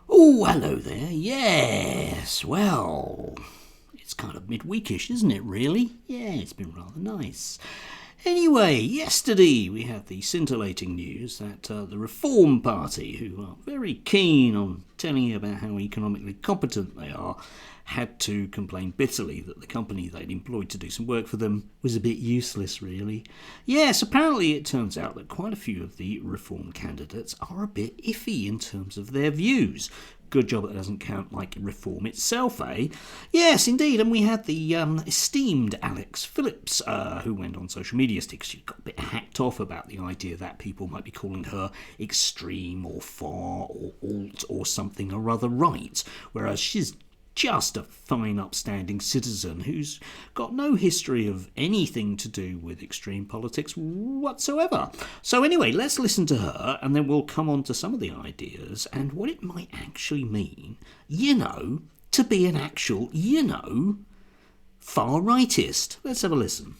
Oh, hello there. Yes, well, it's kind of midweekish, isn't it, really? Yeah, it's been rather nice. Anyway, yesterday we had the scintillating news that the Reform Party, who are very keen on telling you about how economically competent they are, had to complain bitterly that the company they'd employed to do some work for them was a bit useless, really. Yes, apparently it turns out that quite a few of the Reform candidates are a bit iffy in terms of their views. Good job that doesn't count like reform itself, eh? Yes, indeed. And we had the esteemed Alex Phillips, who went on social media because she got a bit hacked off about the idea that people might be calling her extreme or far or alt or something or other right, whereas she's just a fine upstanding citizen who's got no history of anything to do with extreme politics whatsoever. So anyway, let's listen to her and then we'll come on to some of the ideas and what it might actually mean, to be an actual, far rightist. Let's have a listen.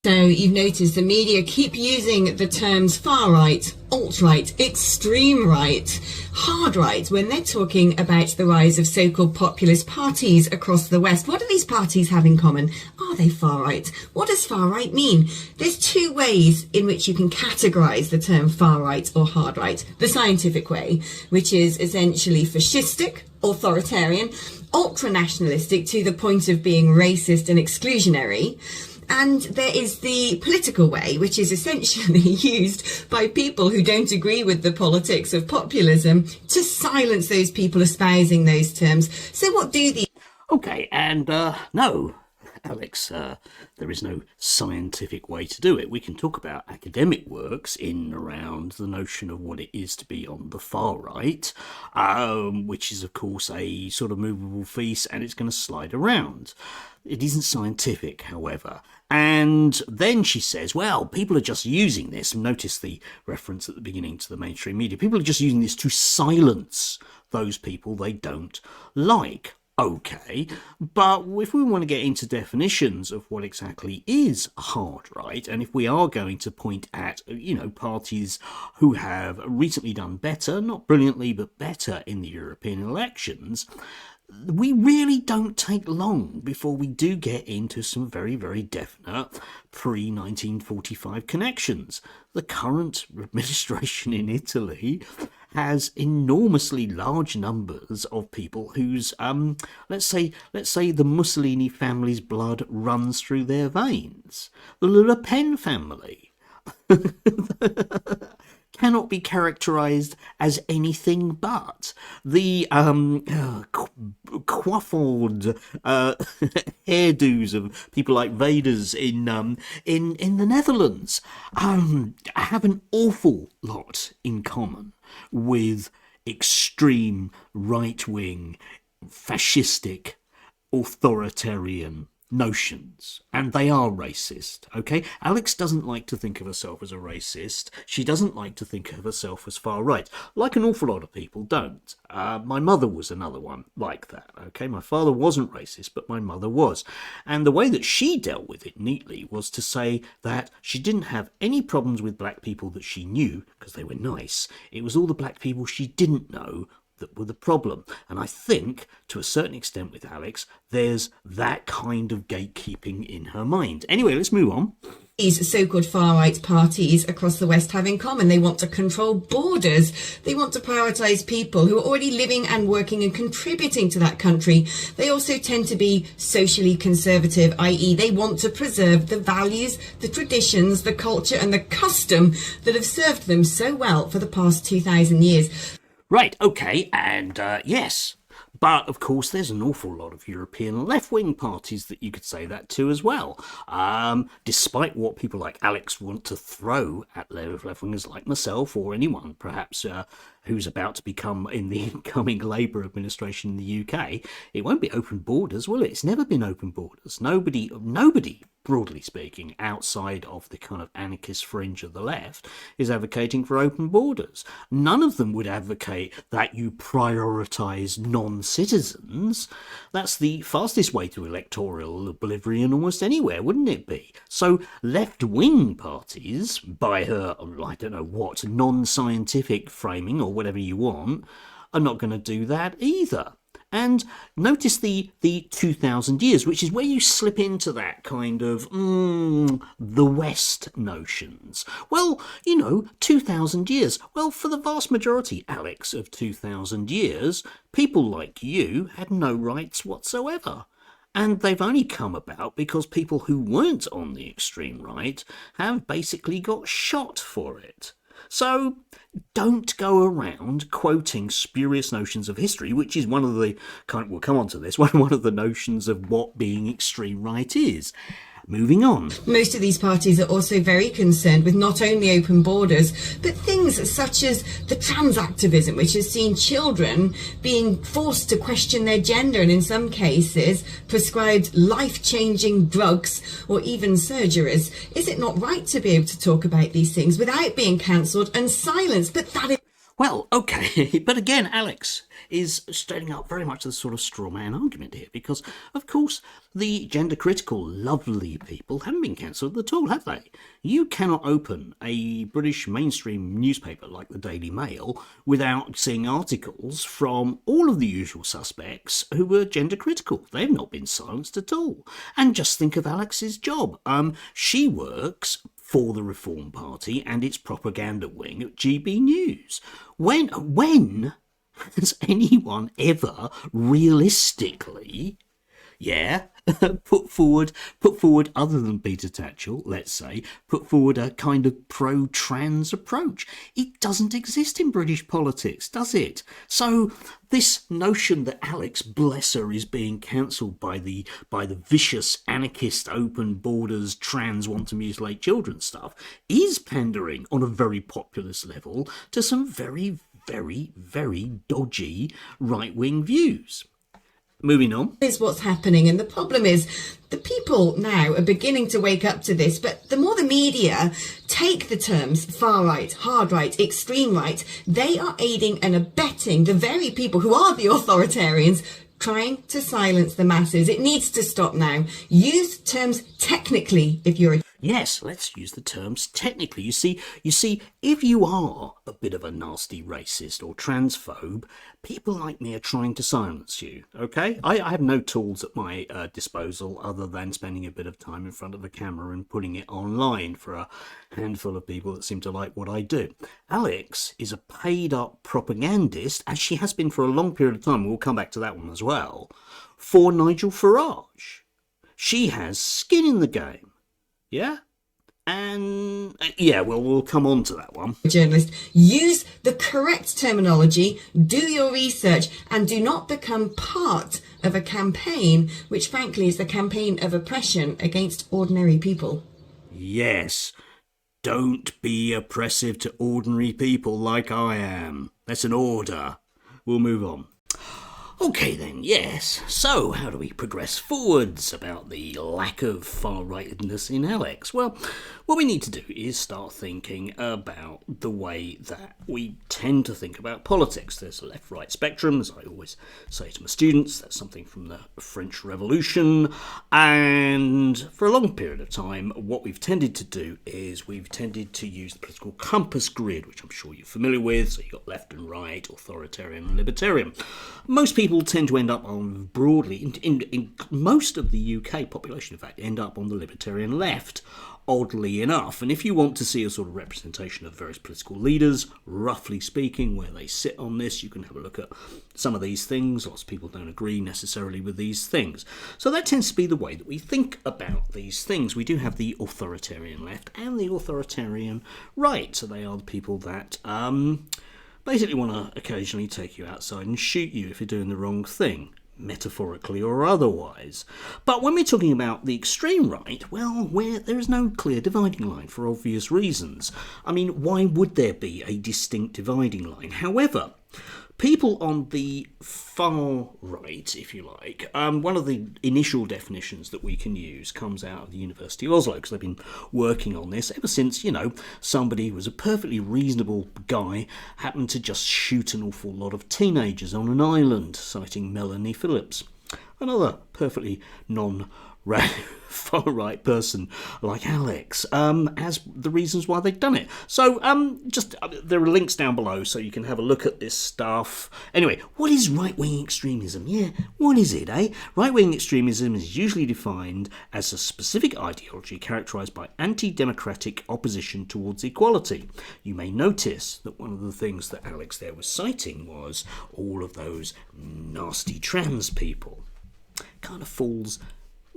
So you've noticed the media keep using the terms far right, alt-right, extreme right, hard right when they're talking about the rise of so-called populist parties across the West. What do these parties have in common? Are they far right? What does far right mean? There's two ways in which you can categorise the term far right or hard right. The scientific way, which is essentially fascistic, authoritarian, ultra-nationalistic to the point of being racist and exclusionary. And there is the political way, which is essentially used by people who don't agree with the politics of populism to silence those people espousing those terms. So what do these... Okay, and no, Alex, there is no scientific way to do it. We can talk about academic works in and around the notion of what it is to be on the far right, which is, of course, a sort of movable feast, and it's going to slide around. It isn't scientific, however. And then she says, well, people are just using this. Notice the reference at the beginning to the mainstream media. People are just using this to silence those people they don't like. Okay, but if we want to get into definitions of what exactly is hard right, and if we are going to point at, parties who have recently done better, not brilliantly, but better in the European elections, we really don't take long before we do get into some very, very definite pre-1945 connections. The current administration in Italy has enormously large numbers of people whose, let's say the Mussolini family's blood runs through their veins. The Le Pen family cannot be characterized as anything but the coiffured hairdos of people like Vaders in the Netherlands have an awful lot in common with extreme right-wing fascistic authoritarian notions, and they are racist. Okay, Alex doesn't like to think of herself as a racist. She doesn't like to think of herself as far right, like an awful lot of people don't. My mother was another one like that. Okay, my father wasn't racist, but my mother was, and the way that she dealt with it neatly was to say that she didn't have any problems with black people that she knew because they were nice. It was all the black people she didn't know that were the problem. And I think, to a certain extent with Alex, there's that kind of gatekeeping in her mind. Anyway, let's move on. These so-called far-right parties across the West have in common. They want to control borders. They want to prioritise people who are already living and working and contributing to that country. They also tend to be socially conservative, i.e. they want to preserve the values, the traditions, the culture and the custom that have served them so well for the past 2,000 years. Right, okay, and yes. But, of course, there's an awful lot of European left-wing parties that you could say that to as well. Despite what people like Alex want to throw at left-wingers like myself or anyone, perhaps, who's about to become in the incoming Labour administration in the UK, it won't be open borders, will it? It's never been open borders. Nobody, broadly speaking, outside of the kind of anarchist fringe of the left, is advocating for open borders. None of them would advocate that you prioritise non-citizens. That's the fastest way to electoral oblivion almost anywhere, wouldn't it be? So left-wing parties, by her, I don't know what, non-scientific framing or whatever you want, are not going to do that either. And notice the 2,000 years, which is where you slip into that kind of the West notions. Well, 2,000 years. Well, for the vast majority, Alex, of 2,000 years, people like you had no rights whatsoever. And they've only come about because people who weren't on the extreme right have basically got shot for it. So don't go around quoting spurious notions of history, which is one of the we'll come on to this, one of the notions of what being extreme right is. Moving on. Most of these parties are also very concerned with not only open borders, but things such as the trans activism, which has seen children being forced to question their gender and in some cases prescribed life-changing drugs or even surgeries. Is it not right to be able to talk about these things without being cancelled and silenced? But that is... Well, okay, but again, Alex is standing up very much as a sort of straw man argument here, because, of course, the gender-critical, lovely people haven't been cancelled at all, have they? You cannot open a British mainstream newspaper like the Daily Mail without seeing articles from all of the usual suspects who were gender-critical. They've not been silenced at all. And just think of Alex's job. She works for the Reform Party and its propaganda wing at GB News. When has anyone ever realistically, put forward, other than Peter Tatchell, let's say, put forward a kind of pro-trans approach? It doesn't exist in British politics, does it? So this notion that Alex, bless her, is being cancelled by the vicious anarchist open borders trans want to mutilate children stuff is pandering on a very populist level to some very, very, very dodgy right-wing views. Moving on. Is what's happening, and the problem is the people now are beginning to wake up to this, but the more the media take the terms far right, hard right, extreme right, they are aiding and abetting the very people who are the authoritarians trying to silence the masses. It needs to stop now. Use terms technically if you're a... Yes, let's use the terms technically. You see, if you are a bit of a nasty racist or transphobe, people like me are trying to silence you, okay? I have no tools at my disposal other than spending a bit of time in front of a camera and putting it online for a handful of people that seem to like what I do. Alex is a paid-up propagandist, as she has been for a long period of time, we'll come back to that one as well, for Nigel Farage. She has skin in the game. Yeah? And, we'll come on to that one. Journalist, use the correct terminology, do your research, and do not become part of a campaign, which frankly is the campaign of oppression against ordinary people. Yes. Don't be oppressive to ordinary people like I am. That's an order. We'll move on. Okay then, yes. So, how do we progress forwards about the lack of far-rightedness in Alex? Well, what we need to do is start thinking about the way that we tend to think about politics. There's a left-right spectrum, as I always say to my students. That's something from the French Revolution. And for a long period of time, what we've tended to do is we've tended to use the political compass grid, which I'm sure you're familiar with. So you've got left and right, authoritarian and libertarian. Most people tend to end up on broadly, in most of the UK population, in fact, end up on the libertarian left, oddly enough. And if you want to see a sort of representation of various political leaders, roughly speaking, where they sit on this, you can have a look at some of these things. Lots of people don't agree necessarily with these things. So that tends to be the way that we think about these things. We do have the authoritarian left and the authoritarian right. So they are the people that basically want to occasionally take you outside and shoot you if you're doing the wrong thing, metaphorically or otherwise. But when we're talking about the extreme right, well, where there is no clear dividing line for obvious reasons. I mean, why would there be a distinct dividing line? However, people on the far right, if you like, one of the initial definitions that we can use comes out of the University of Oslo, because they've been working on this ever since, somebody who was a perfectly reasonable guy happened to just shoot an awful lot of teenagers on an island, citing Alex Phillips. Another perfectly far-right person like Alex as the reasons why they've done it. So there are links down below so you can have a look at this stuff. Anyway, what is right-wing extremism? Yeah, what is it, eh? Right-wing extremism is usually defined as a specific ideology characterised by anti-democratic opposition towards equality. You may notice that one of the things that Alex there was citing was all of those nasty trans people. Kind of falls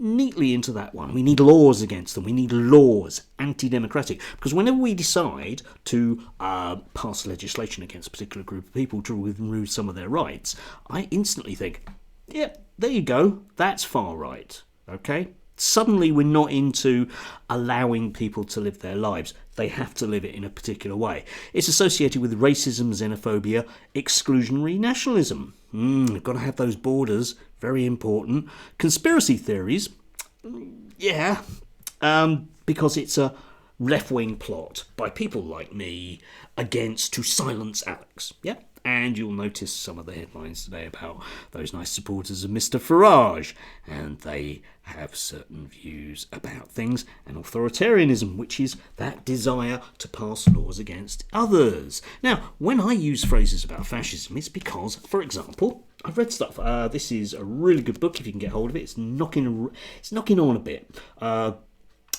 neatly into that one. We need laws against them. We need laws, anti-democratic. Because whenever we decide to pass legislation against a particular group of people to remove some of their rights, I instantly think, yeah, there you go, that's far right, okay? Suddenly we're not into allowing people to live their lives. They have to live it in a particular way. It's associated with racism, xenophobia, exclusionary nationalism. We've got to have those borders, very important. Conspiracy theories, yeah, because it's a left-wing plot by people like me to silence Alex, yeah? And you'll notice some of the headlines today about those nice supporters of Mr. Farage, and they have certain views about things, and authoritarianism, which is that desire to pass laws against others. Now, when I use phrases about fascism, it's because, for example, I've read stuff. This is a really good book if you can get hold of it. It's knocking on a bit.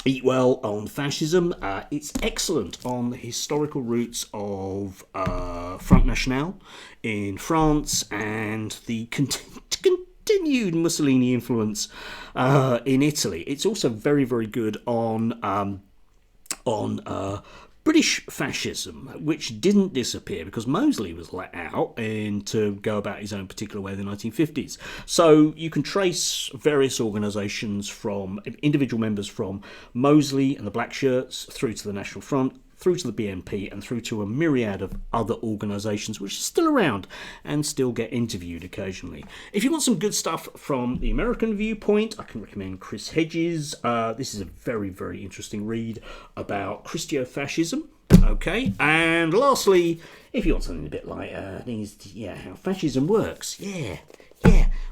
Eat Well on Fascism. It's excellent on the historical roots of Front National in France and the continued Mussolini influence in Italy. It's also very, very good on British fascism, which didn't disappear because Mosley was let out and to go about his own particular way in the 1950s. So you can trace various organisations from individual members from Mosley and the Black Shirts through to the National Front, through to the BNP and through to a myriad of other organisations which are still around and still get interviewed occasionally. If you want some good stuff from the American viewpoint, I can recommend Chris Hedges. This is a very, very interesting read about Christio-fascism. Okay, and lastly, if you want something a bit lighter, how fascism works. Yeah,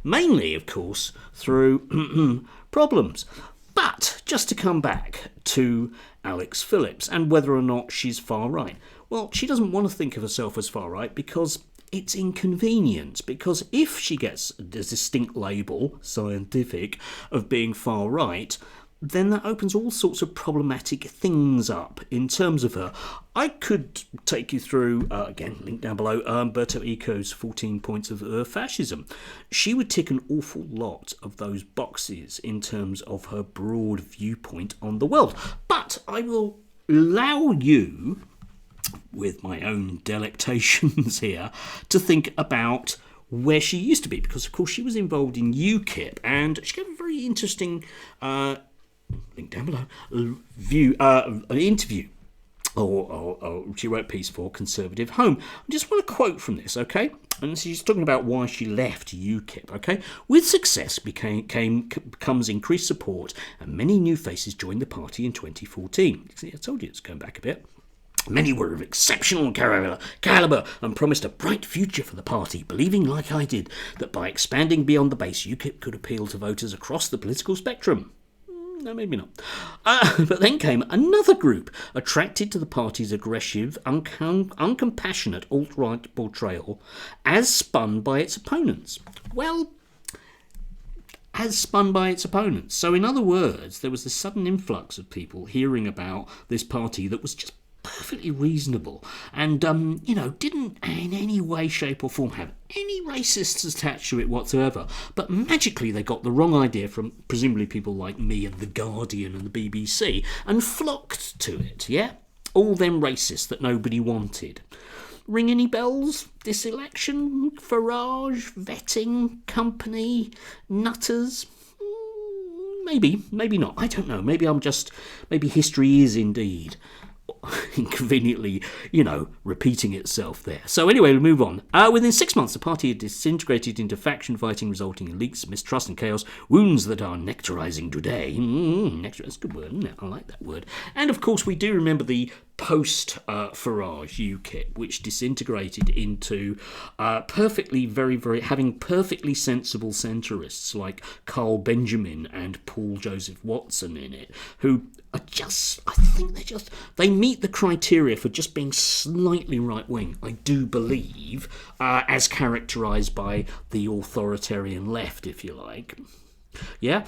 mainly, of course, through problems. But just to come back to Alex Phillips and whether or not she's far right. Well, she doesn't want to think of herself as far right because it's inconvenient. Because if she gets a distinct label, scientific, of being far right, then that opens all sorts of problematic things up in terms of her. I could take you through, again, link down below, Umberto Eco's 14 points of fascism. She would tick an awful lot of those boxes in terms of her broad viewpoint on the world. But I will allow you, with my own delectations here, to think about where she used to be. Because, of course, she was involved in UKIP, and she gave a very interesting link down below, an interview, or she wrote a piece for Conservative Home. I just want to quote from this, okay? And she's talking about why she left UKIP, okay? With success comes increased support, and many new faces joined the party in 2014. See, I told you it's going back a bit. Many were of exceptional calibre and promised a bright future for the party, believing, like I did, that by expanding beyond the base, UKIP could appeal to voters across the political spectrum. No, maybe not. But then came another group attracted to the party's aggressive, uncompassionate alt-right portrayal as spun by its opponents. Well, as spun by its opponents. So in other words, there was this sudden influx of people hearing about this party that was just perfectly reasonable and, didn't in any way, shape or form have any racists attached to it whatsoever. But magically they got the wrong idea from presumably people like me and The Guardian and the BBC and flocked to it, yeah? All them racists that nobody wanted. Ring any bells? This election? Farage? Vetting? Company? Nutters? Maybe, maybe not. I don't know. Maybe history is indeed inconveniently, repeating itself there. So anyway, we'll move on. Within 6 months, the party had disintegrated into faction fighting, resulting in leaks, mistrust and chaos, wounds that are nectarizing today. Nectar, that's a good word, isn't it? I like that word. And of course, we do remember the post-Farage UKIP, which disintegrated into having perfectly sensible centrists like Carl Benjamin and Paul Joseph Watson in it, who are they meet the criteria for just being slightly right-wing, I do believe, as characterised by the authoritarian left, if you like. Yeah,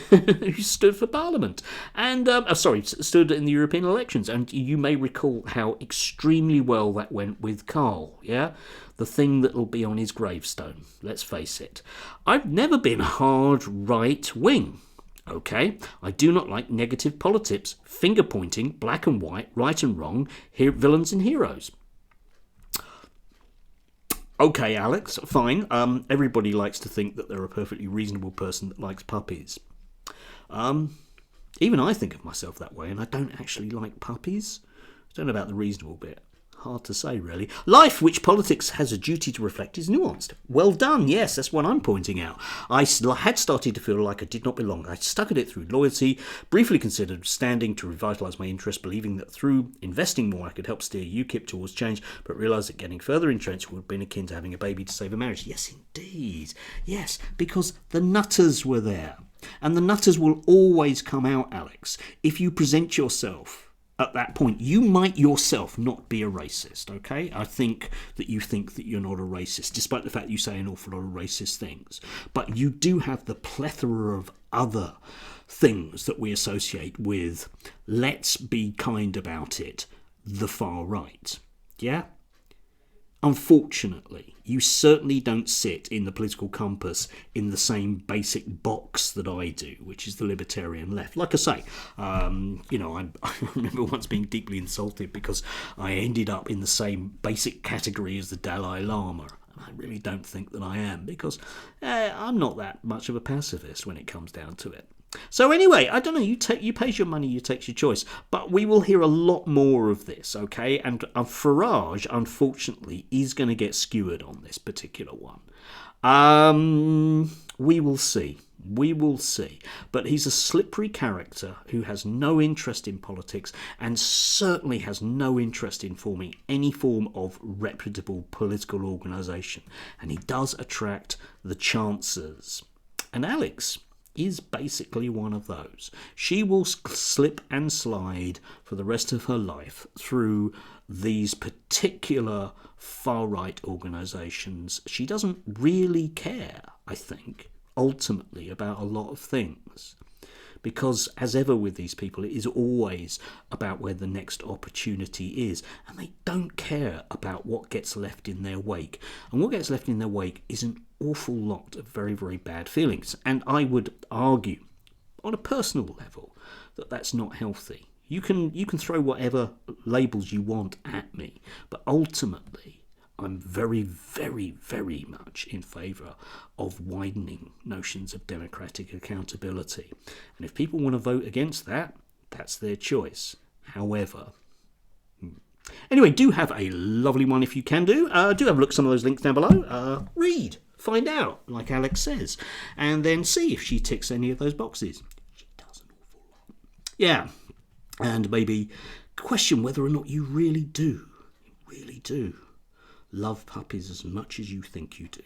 who stood for Parliament and stood in the European elections, and you may recall how extremely well that went with Karl. Yeah, the thing that'll be on his gravestone. Let's face it. I've never been hard right wing. Okay, I do not like negative politics, finger pointing, black and white, right and wrong, villains and heroes. Okay, Alex, fine. Everybody likes to think that they're a perfectly reasonable person that likes puppies. Even I think of myself that way, and I don't actually like puppies. I don't know about the reasonable bit. Hard to say, really. Life, which politics has a duty to reflect, is nuanced. Well done, yes, that's what I'm pointing out. I had started to feel like I did not belong. I stuck at it through loyalty, briefly considered standing to revitalise my interest, believing that through investing more I could help steer UKIP towards change, but realised that getting further entrenched would have been akin to having a baby to save a marriage. Yes, indeed. Yes, because the nutters were there. And the nutters will always come out, Alex, if you present yourself at that point. You might yourself not be a racist, okay? I think that you think that you're not a racist, despite the fact that you say an awful lot of racist things. But you do have the plethora of other things that we associate with, let's be kind about it, the far right. Yeah? Unfortunately, you certainly don't sit in the political compass in the same basic box that I do, which is the libertarian left. Like I say, I remember once being deeply insulted because I ended up in the same basic category as the Dalai Lama. And I really don't think that I am, because I'm not that much of a pacifist when it comes down to it. So anyway, I don't know, you pay your money, you take your choice. But we will hear a lot more of this, okay? And Farage, unfortunately, is going to get skewered on this particular one. We will see. We will see. But he's a slippery character who has no interest in politics and certainly has no interest in forming any form of reputable political organisation. And he does attract the chancers. And Alex is basically one of those. She will slip and slide for the rest of her life through these particular far-right organisations. She doesn't really care, I think, ultimately about a lot of things. Because, as ever with these people, it is always about where the next opportunity is. And they don't care about what gets left in their wake. And what gets left in their wake is an awful lot of very, very bad feelings. And I would argue, on a personal level, that that's not healthy. You can throw whatever labels you want at me, but ultimately, I'm very, very, very much in favour of widening notions of democratic accountability. And if people want to vote against that, that's their choice. However, anyway, do have a lovely one if you can do. Do have a look at some of those links down below. Read, find out, like Alex says, and then see if she ticks any of those boxes. She does an awful lot. Yeah, and maybe question whether or not you really do love puppies as much as you think you do.